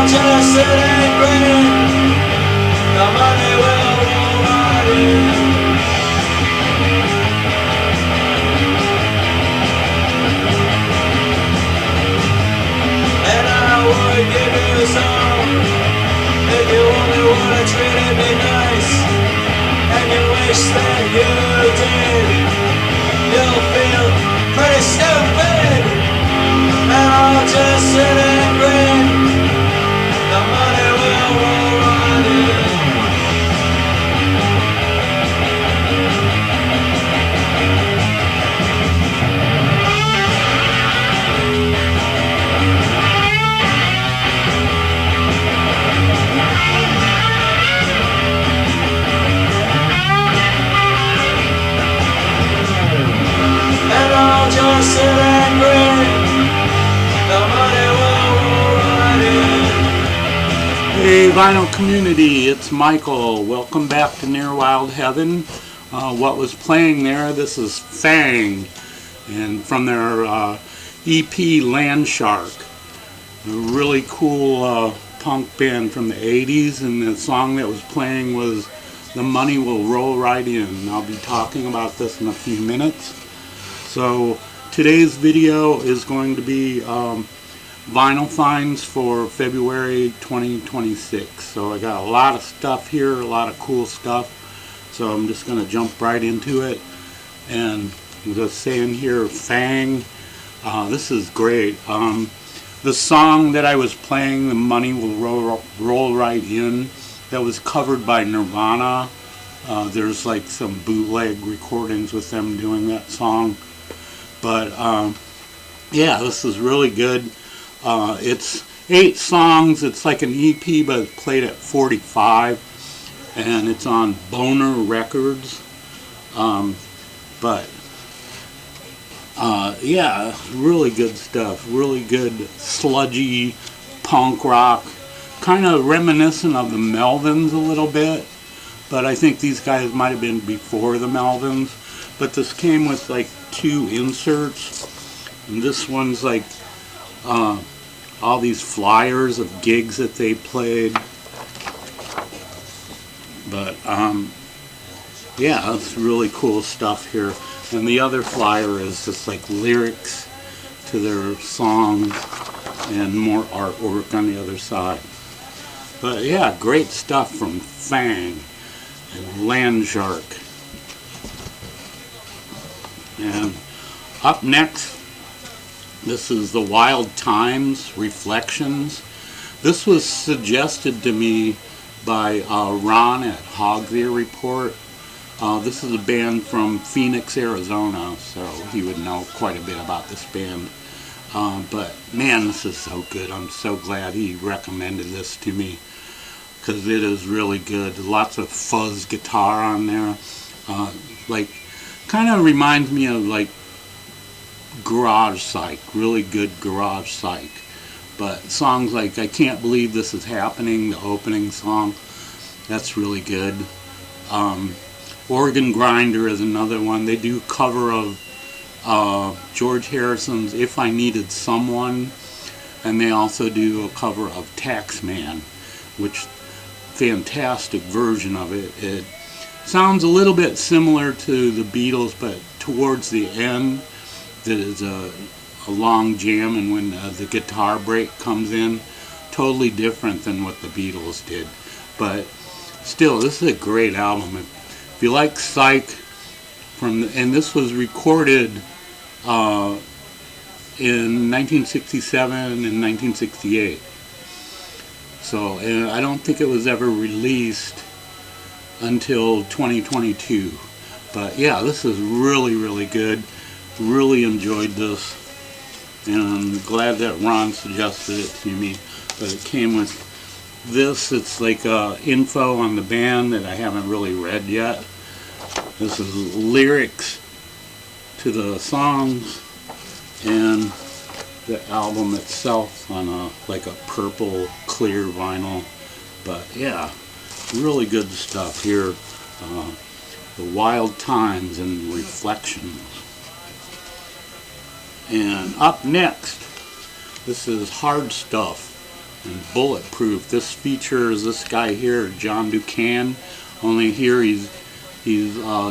I'll just sit and grin. The money will roll right in. And I would give you some if you only would have treated me nice. And you wish that you did. You'll feel pretty stupid. And I'll just sit and grin. The money will roll right in. And I'll just sit and grin. The money will roll right in. Hey vinyl community, it's Michael. Welcome back to Near Wild Heaven. What was playing there, this is Fang, and from their EP Land Shark. A really cool punk band from the 80s, and the song that was playing was The Money Will Roll Right In. I'll be talking about this in a few minutes. So today's video is going to be vinyl finds for February 2026. So I got a lot of stuff here, a lot of cool stuff. So I'm just going to jump right into it. And I'm just saying here, Fang, this is great. The song that I was playing, The Money Will Roll Right In, that was covered by Nirvana. There's like some bootleg recordings with them doing that song. But yeah, this is really good. It's 8 songs. It's like an EP, but it's played at 45, and it's on Boner Records. Yeah, really good stuff. Really good sludgy punk rock, kind of reminiscent of the Melvins a little bit. But I think these guys might have been before the Melvins. But this came with like 2 inserts, and this one's like all these flyers of gigs that they played. But yeah, that's really cool stuff here. And the other flyer is just like lyrics to their songs and more artwork on the other side. But yeah, great stuff from Fang and Land Shark. And up next, this is The Wild Times Reflections. This was suggested to me by Ron at Hog's Ear Report. This is a band from Phoenix, Arizona, so he would know quite a bit about this band. But man, this is so good. I'm so glad he recommended this to me, because it is really good. Lots of fuzz guitar on there. Like, kind of reminds me of like garage psych, really good garage psych. But songs like I Can't Believe This Is Happening, the opening song, that's really good. Organ Grinder is another one. They do cover of George Harrison's If I Needed Someone, and they also do a cover of Taxman, which fantastic version of it. It sounds a little bit similar to the Beatles, but towards the end there's a long jam, and when the guitar break comes in, totally different than what the Beatles did. But still, this is a great album. If you like psych, and this was recorded in 1967 and 1968. So, and I don't think it was ever released until 2022. But yeah, this is really, really good. Really enjoyed this, and I'm glad that Ron suggested it to me. But it came with this. It's like info on the band that I haven't really read yet. This is lyrics to the songs and the album itself on like a purple clear vinyl. But yeah, really good stuff here. The Wild Times and Reflections. And up next, this is Hard Stuff and Bulletproof. This features this guy here, John Ducan, only here he's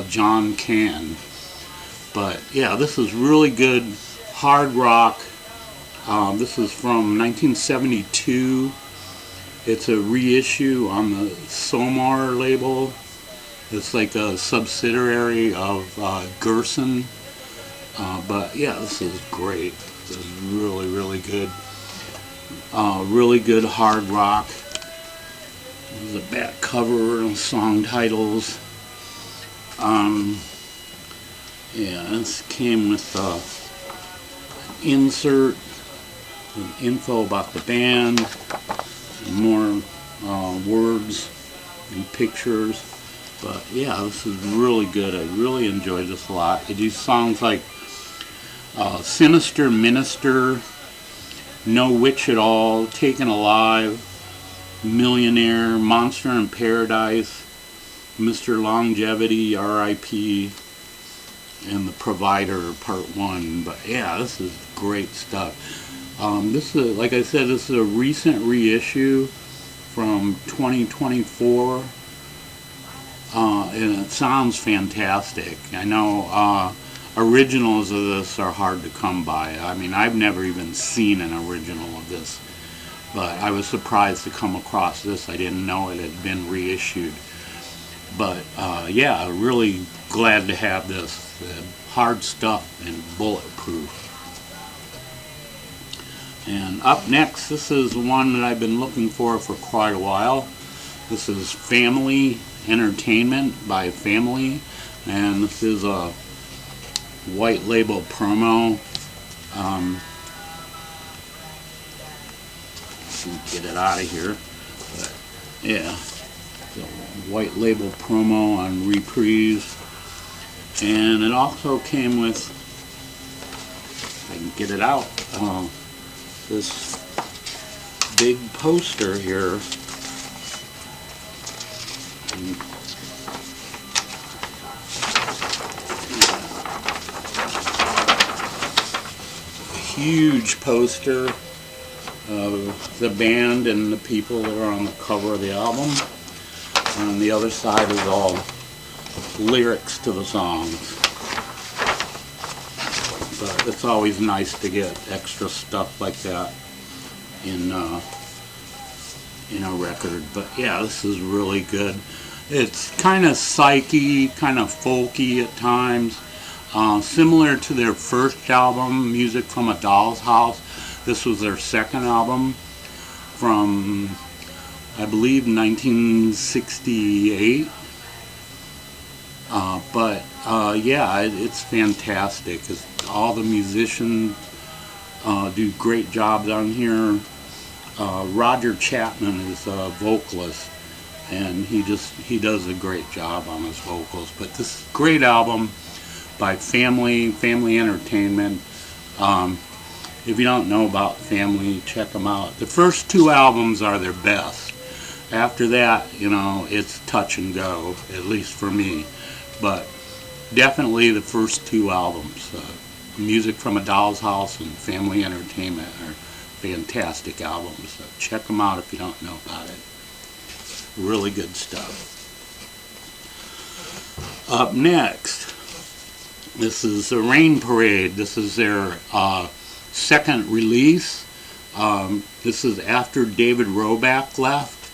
John Can. But yeah, this is really good hard rock. This is from 1972. It's a reissue on the Somar label. It's like a subsidiary of Gerson. But yeah, this is great. This is really, really good. Really good hard rock. There's a back cover and song titles. Yeah, this came with an insert, with info about the band, and more words and pictures. But yeah, this is really good. I really enjoyed this a lot. They do songs like Sinister Minister, No Witch at All, Taken Alive, Millionaire, Monster in Paradise, Mr. Longevity, R.I.P., and The Provider, Part 1. But yeah, this is great stuff. This is, like I said, this is a recent reissue from 2024, and it sounds fantastic. I know originals of this are hard to come by. I mean, I've never even seen an original of this, but I was surprised to come across this. I didn't know it had been reissued. But yeah, really glad to have this. Hard stuff and Bulletproof. And up next, this is one that I've been looking for quite a while. This is Family Entertainment by Family, and this is a white label promo. Get it out of here. But yeah, the white label promo on Reprise. And it also came with, if I can get it out, this big poster here. A huge poster of the band and the people that are on the cover of the album. And on the other side is all lyrics to the songs. But it's always nice to get extra stuff like that in a record. But yeah, this is really good. It's kind of psyche, kind of folky at times, similar to their first album, Music from a Doll's House. This was their second album from, I believe, 1968. Yeah, it's fantastic. All the musicians do great jobs on here. Roger Chapman is a vocalist, and he does a great job on his vocals. But this is a great album by Family Entertainment. If you don't know about Family, check them out. The first two albums are their best. After that, you know, it's touch and go, at least for me. But definitely the first two albums, Music from a Doll's House and Family Entertainment, are fantastic albums. So check them out if you don't know about it. Really good stuff. Up next, this is the Rain Parade. This is their second release. This is after David Roback left.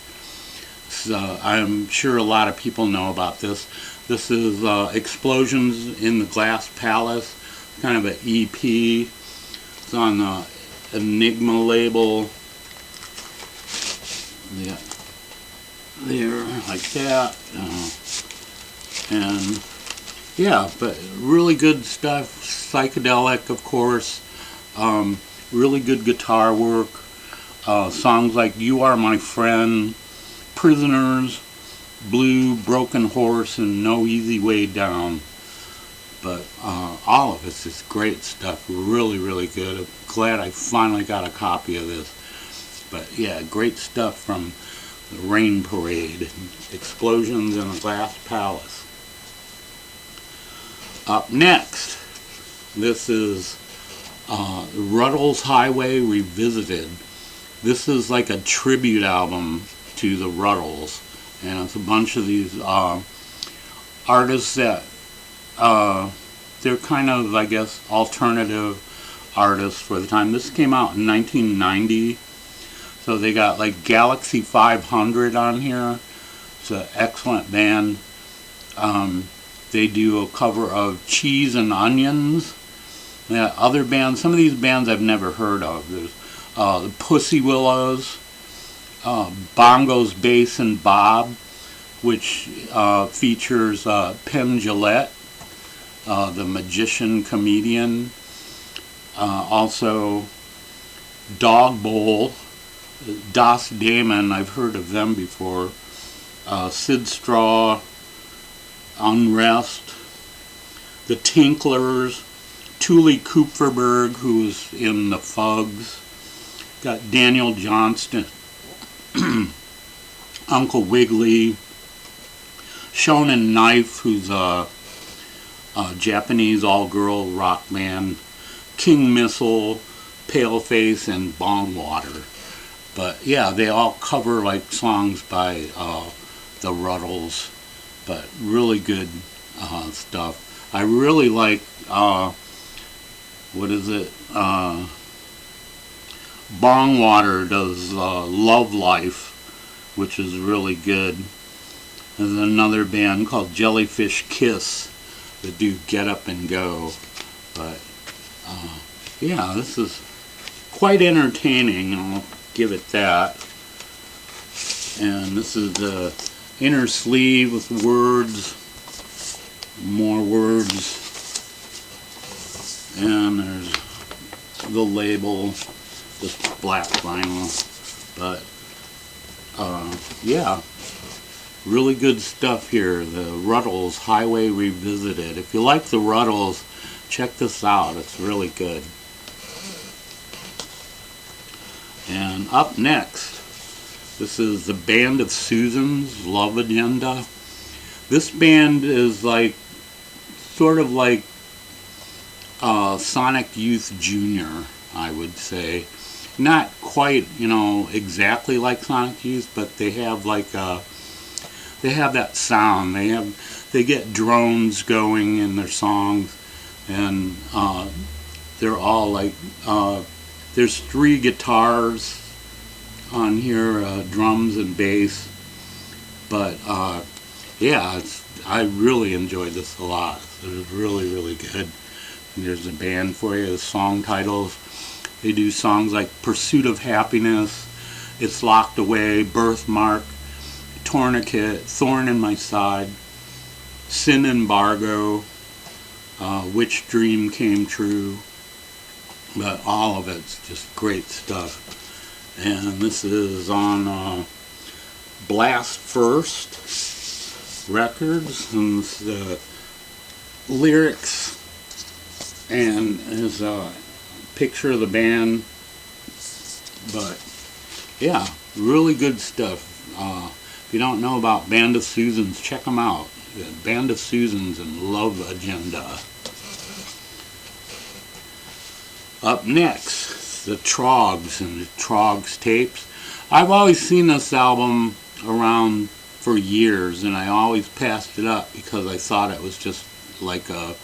So I'm sure a lot of people know about this. This is Explosions in the Glass Palace, kind of an EP. It's on the Enigma label. Yeah, there, like that. And yeah, but really good stuff. Psychedelic, of course. Really good guitar work. Songs like You Are My Friend, Prisoners, Blue, Broken Horse, and No Easy Way Down. But all of it's just great stuff. Really, really good. I'm glad I finally got a copy of this. But yeah, great stuff from the Rain Parade. Explosions in a Glass Palace. Up next, this is Ruddles Highway Revisited. This is like a tribute album to the Ruddles, and it's a bunch of these artists that they're kind of, I guess, alternative artists for the time. This came out in 1990, so they got like Galaxy 500 on here. It's an excellent band. They do a cover of Cheese and Onions. Other bands, some of these bands I've never heard of. There's the Pussy Willows, Bongos, Bass and Bob, which features Penn Jillette, the magician comedian. Also Dog Bowl, Das Damon, I've heard of them before. Sid Straw, Unrest, the Tinklers, Thule Kupferberg, who's in the Fugs. Got Daniel Johnston, Uncle Wiggly, Shonen Knife, who's a Japanese all-girl rock band, King Missile, Paleface, and Bongwater. But yeah, they all cover like songs by the Ruddles, but really good stuff. I really like what is it? Bongwater does Love Life, which is really good. There's another band called Jellyfish Kiss that do Get Up and Go. But yeah, this is quite entertaining, I'll give it that. And this is the inner sleeve with words, more words, and there's the label, this black vinyl. But yeah, really good stuff here. The Ruddles Highway Revisited. If you like the Ruddles, check this out. It's really good. And up next, this is the Band of Susans, Love Agenda. This band is like, sort of like Sonic Youth Jr., I would say. Not quite, you know, exactly like Sonic Youth, but they have like they have that sound. They get drones going in their songs, and they're all like there's 3 guitars on here, drums and bass. But yeah, I really enjoyed this a lot. It was really, really good. And there's a band for you, the song titles. They do songs like Pursuit of Happiness, It's Locked Away, Birthmark, Tourniquet, Thorn in My Side, Sin Embargo, Which Dream Came True. But all of it's just great stuff. And this is on Blast First Records, and it's the lyrics and his picture of the band. But yeah, really good stuff. If you don't know about Band of Susans, check them out. Band of Susans and Love Agenda. Up next, the Trogs and the Trogs tapes. I've always seen this album around for years, and I always passed it up because I thought it was just like a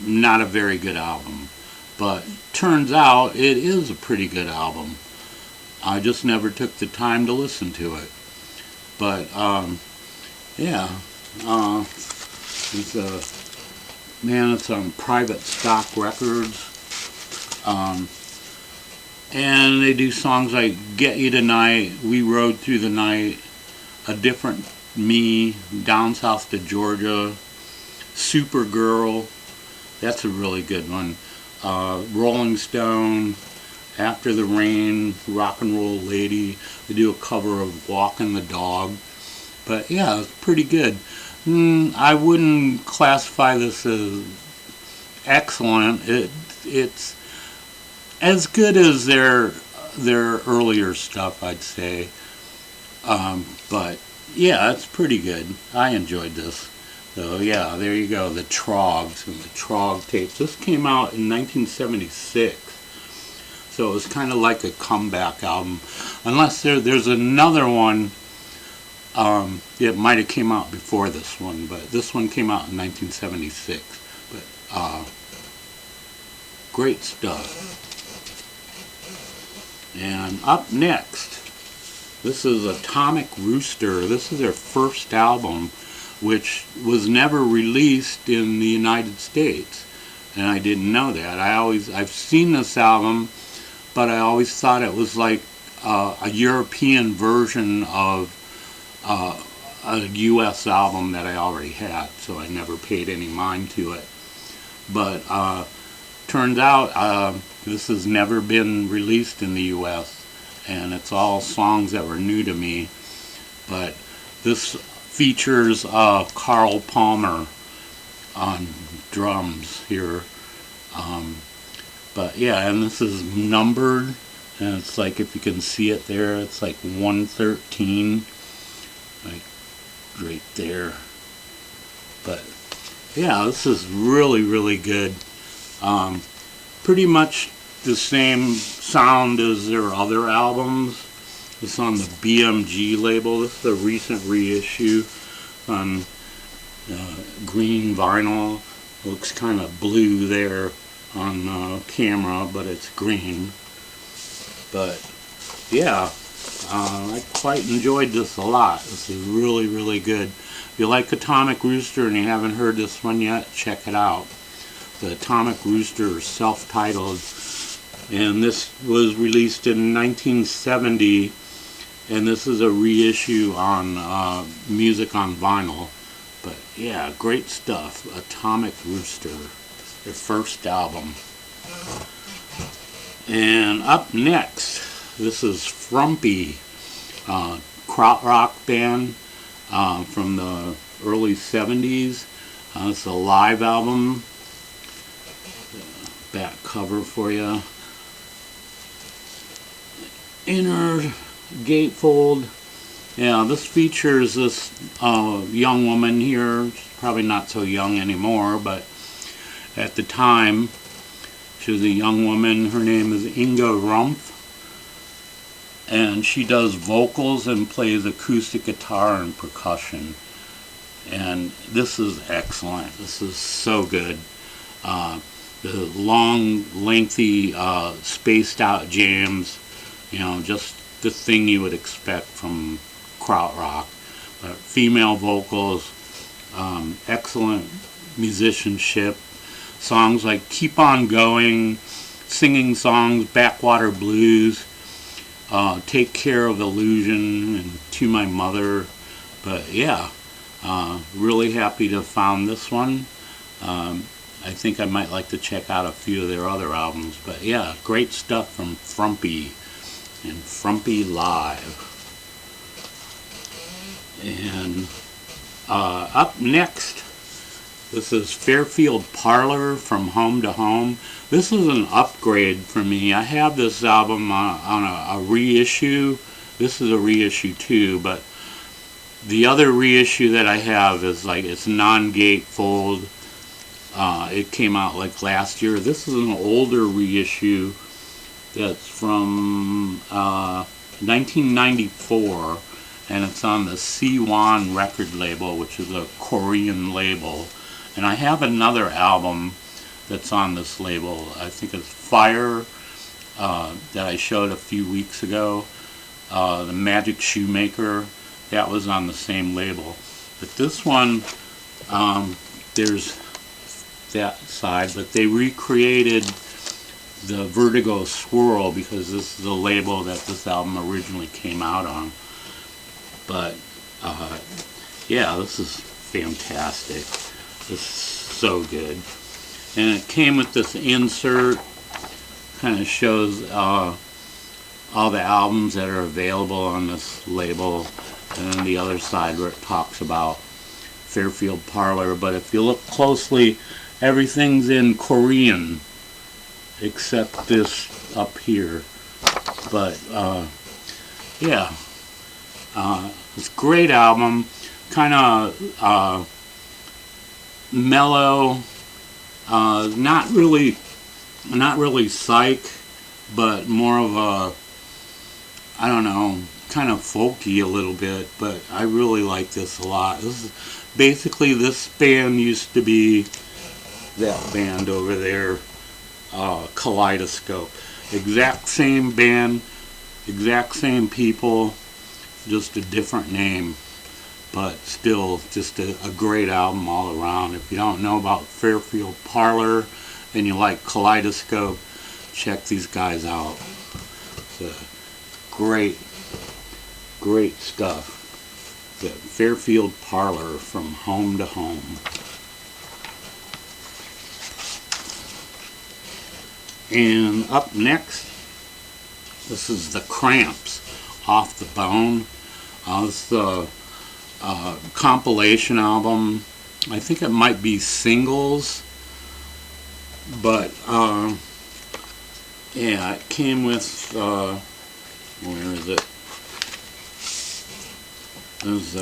not a very good album. But turns out it is a pretty good album. I just never took the time to listen to it. But yeah, it's on Private Stock Records. And they do songs like Get You Tonight, We Rode Through the Night, A Different Me, Down South to Georgia, Supergirl, that's a really good one. Rolling Stone, After the Rain, Rock and Roll Lady. They do a cover of Walking the Dog. But yeah, it's pretty good. I wouldn't classify this as excellent. It's as good as their earlier stuff, I'd say. But yeah, it's pretty good. I enjoyed this. So yeah, there you go, the Trogs and the Trog tapes. This came out in 1976. So it was kind of like a comeback album. Unless there's another one, it might have came out before this one, but this one came out in 1976. But great stuff. And up next, this is Atomic Rooster. This is their first album, which was never released in the United States, and I didn't know that. I've seen this album, but I always thought it was like a European version of a U.S. album that I already had, so I never paid any mind to it. But turns out this has never been released in the U.S., and it's all songs that were new to me. But this features Carl Palmer on drums here. But yeah, and this is numbered, and it's like, if you can see it there, it's like 113, like right there. But yeah, this is really, really good. Pretty much the same sound as their other albums. It's on the BMG label. This is a recent reissue on green vinyl. Looks kind of blue there on camera, but it's green. But yeah, I quite enjoyed this a lot. This is really, really good. If you like Atomic Rooster and you haven't heard this one yet, check it out. The Atomic Rooster is self-titled, and this was released in 1970, and this is a reissue on Music on Vinyl. But yeah, great stuff. Atomic Rooster, their first album. And up next, this is Frumpy, krautrock band from the early 70s. It's a live album. Back cover for you. Inner gatefold. Yeah, this features this young woman here. She's probably not so young anymore, but at the time she was a young woman. Her name is Inga Rumpf, and she does vocals and plays acoustic guitar and percussion. And this is excellent. This is so good. The long, lengthy, spaced out jams, you know, just the thing you would expect from krautrock. But female vocals, excellent musicianship, songs like Keep On Going, singing songs, Backwater Blues, Take Care of Illusion, and To My Mother. But yeah, really happy to have found this one. I think I might like to check out a few of their other albums. But yeah, great stuff from Frumpy and Frumpy Live. And up next, this is Fairfield Parlor, From Home to Home. This is an upgrade for me. I have this album on a reissue. This is a reissue too, but the other reissue that I have is like, it's non-gatefold. It came out like last year. This is an older reissue that's from 1994, and it's on the C1 record label, which is a Korean label. And I have another album that's on this label. I think it's Fire, that I showed a few weeks ago. The Magic Shoemaker, that was on the same label. But this one, there's that side, but they recreated the Vertigo Swirl because this is the label that this album originally came out on. But yeah, this is fantastic. This is so good. And it came with this insert, kind of shows all the albums that are available on this label, and then the other side where it talks about Fairfield Parlor. But if you look closely, everything's in Korean except this up here. But yeah, it's a great album, kind of mellow, not really psych, but more of a, I don't know, kind of folky a little bit, but I really like this a lot. This is basically, this band used to be that band over there, Kaleidoscope. Exact same band, exact same people, just a different name, but still just a great album all around. If you don't know about Fairfield Parlor and you like Kaleidoscope, check these guys out. It's great stuff. The Fairfield Parlor, from home to home. And up next, this is the Cramps, Off the Bone. It's the compilation album. I think it might be singles, but yeah, it came with, where is it? There's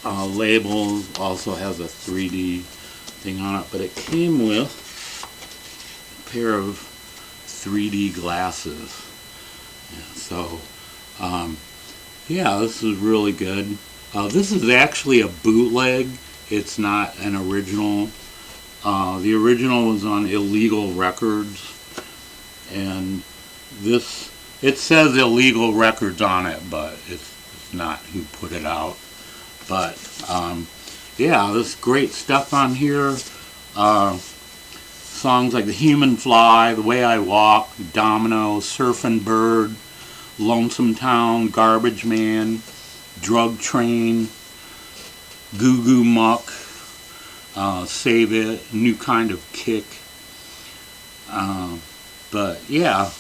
a label, also has a 3D thing on it, but it came with a pair of 3D glasses. Yeah, so, yeah, this is really good. This is actually a bootleg. It's not an original. The original was on Illegal Records, and this, it says Illegal Records on it, but it's not who put it out. But yeah, there's great stuff on here. Songs like The Human Fly, The Way I Walk, Domino, Surfin' Bird, Lonesome Town, Garbage Man, Drug Train, Goo Goo Muck, Save It, New Kind of Kick. But yeah,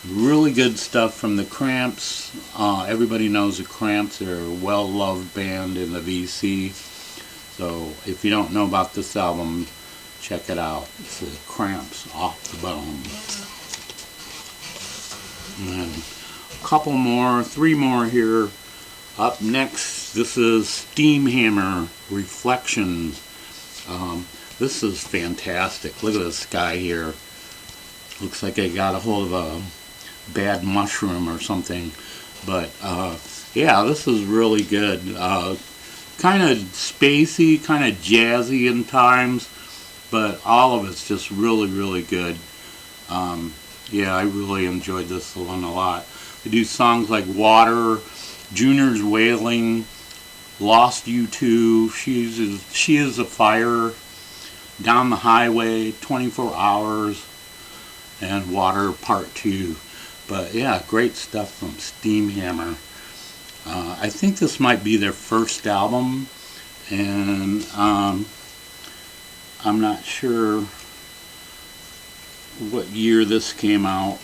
really good stuff from the Cramps. Everybody knows the Cramps. They're a well-loved band in the VC. So if you don't know about this album, check it out. It's the Cramps, Off the Bone. And a couple more, 3 more here. Up next, this is Steamhammer, Reflections. This is fantastic. Look at this guy here. Looks like I got a hold of a bad mushroom or something. But yeah, this is really good. Kind of spacey, kind of jazzy in times, but all of it's just really, really good. Yeah, I really enjoyed this one a lot. They do songs like Water, Junior's Wailing, Lost You Too, She Is a Fire, Down the Highway, 24 Hours, and Water Part 2. But yeah, great stuff from Steamhammer. I think this might be their first album, and I'm not sure what year this came out.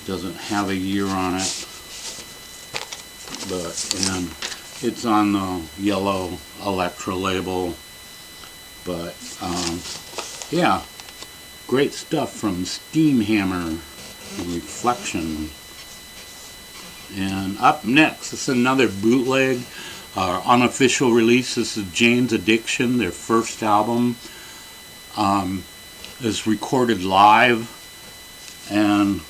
Doesn't have a year on it, and it's on the yellow Elektra label. But yeah, great stuff from Steamhammer, Reflection. And up next, this is another bootleg, unofficial release. This is Jane's Addiction, their first album. It's recorded live, and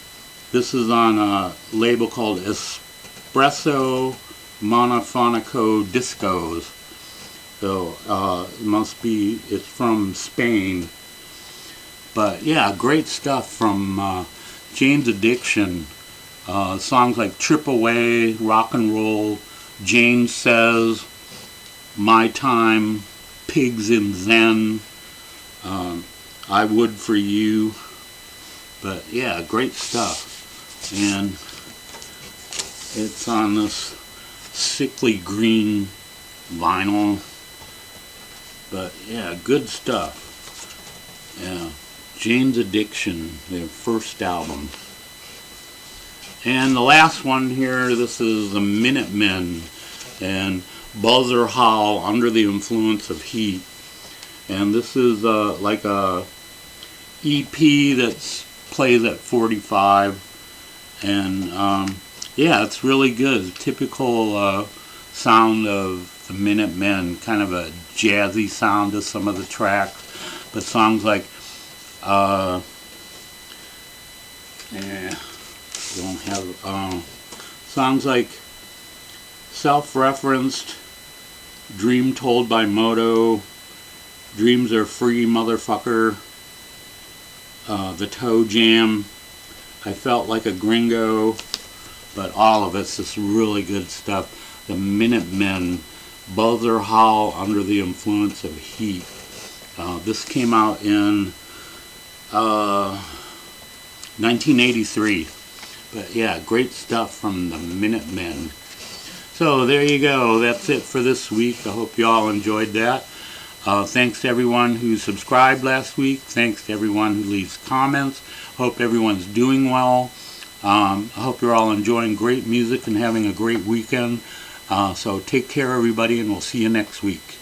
this is on a label called Espresso Monofonico Discos. So it's from Spain. But yeah, great stuff from Jane's Addiction. Songs like Trip Away, Rock and Roll, Jane Says, My Time, Pigs in Zen, I Would For You. But yeah, great stuff. And it's on this sickly green vinyl. But yeah, good stuff. Yeah, Jane's Addiction, their first album. And the last one here, this is the Minutemen and Buzzer Howl, Under the Influence of Heat. And this is like a EP that plays at 45. And yeah, it's really good. Typical sound of the Minutemen, kind of a jazzy sound to some of the tracks. But songs like Yeah, don't have songs like Self-Referenced, Dream Told by Moto, Dreams Are Free, Motherfucker, The Toe Jam, I Felt Like a Gringo, but all of it's just really good stuff. The Minutemen, Buzzer Howl, Under the Influence of Heat. This came out in 1983. But yeah, great stuff from the Minutemen. So there you go. That's it for this week. I hope you all enjoyed that. Thanks to everyone who subscribed last week. Thanks to everyone who leaves comments. Hope everyone's doing well. I hope you're all enjoying great music and having a great weekend. So take care, everybody, and we'll see you next week.